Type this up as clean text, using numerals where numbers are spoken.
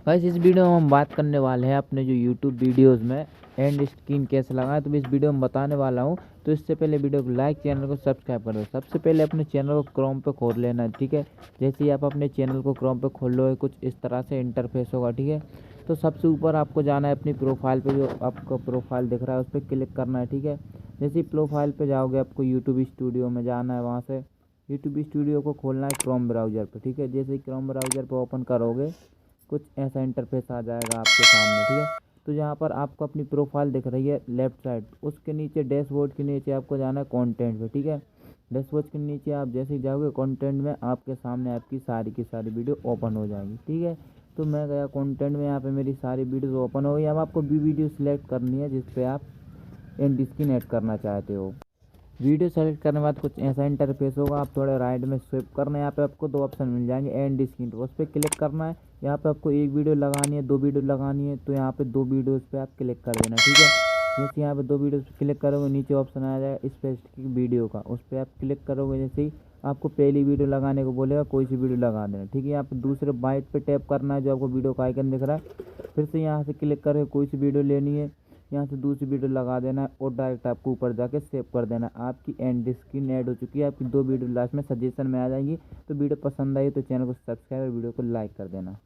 Guys इस video में हम बात करने वाले हैं अपने जो यूट्यूब वीडियोस में एंड स्क्रीन कैसे लगाएं, तो मैं इस वीडियो में बताने वाला हूं। तो इससे पहले वीडियो को लाइक, चैनल को सब्सक्राइब कर दो। सबसे पहले अपने चैनल को क्रोम पे खोल लेना है, ठीक है। जैसे ही आप अपने चैनल को क्रोम पे खोल लो, कुछ इस तरह से इंटरफेस होगा, ठीक है। तो सबसे ऊपर आपको जाना है अपनी प्रोफाइल पे, जो आपका प्रोफाइल दिख रहा है उस पर क्लिक करना है, ठीक है। जैसे ही प्रोफाइल पे जाओगे आपको यूट्यूब स्टूडियो में जाना है, वहाँ से यूट्यूब स्टूडियो को खोलना है क्रोम ब्राउज़र पर, ठीक है। जैसे ही क्रोम ब्राउज़र पर ओपन करोगे कुछ ऐसा इंटरफेस आ जाएगा आपके सामने, ठीक है। तो यहाँ पर आपको अपनी प्रोफाइल दिख रही है लेफ्ट साइड, उसके नीचे डैशबोर्ड के नीचे आपको जाना है कंटेंट पे, ठीक है। डैशबोर्ड के नीचे आप जैसे ही जाओगे कंटेंट में आपके सामने आपकी सारी की सारी वीडियो ओपन हो जाएंगी, ठीक है। तो मैं गया कंटेंट में, यहाँ पे मेरी सारी वीडियो ओपन हो गई। अब आपको वीडियो सिलेक्ट करनी है जिस पे आप एंड स्क्रीन ऐड करना चाहते हो। वीडियो सेलेक्ट करने के बाद कुछ ऐसा इंटरफेस होगा, आप थोड़े राइट में स्विप करना है। यहाँ पे आपको दो ऑप्शन मिल जाएंगे एंड स्क्रीन, तो उस पर क्लिक करना है। यहाँ पे आपको एक वीडियो लगानी है, दो वीडियो लगानी है, तो यहाँ पे दो वीडियोस पे आप क्लिक कर देना, ठीक है। जैसे यहाँ पे दो वीडियोस पे क्लिक करोगे नीचे ऑप्शन आ जाएगा स्पेसिफिक वीडियो का, उस पर आप क्लिक करोगे। जैसे ही आपको पहली वीडियो लगाने को बोलेगा, कोई सी वीडियो लगा देना, ठीक है। यहाँ पे दूसरे बाइट पे टैप करना है, जो आपको वीडियो का आइकन दिख रहा है। फिर से यहाँ से क्लिक करके कोई सी वीडियो लेनी है, यहाँ से दूसरी वीडियो लगा देना है और डायरेक्ट आपको ऊपर जाके सेव कर देना। आपकी एंड स्क्रीन ऐड हो चुकी है, आपकी दो वीडियो लास्ट में सजेशन में आ जाएंगी। तो वीडियो पसंद आई तो चैनल को सब्सक्राइब और वीडियो को लाइक कर देना।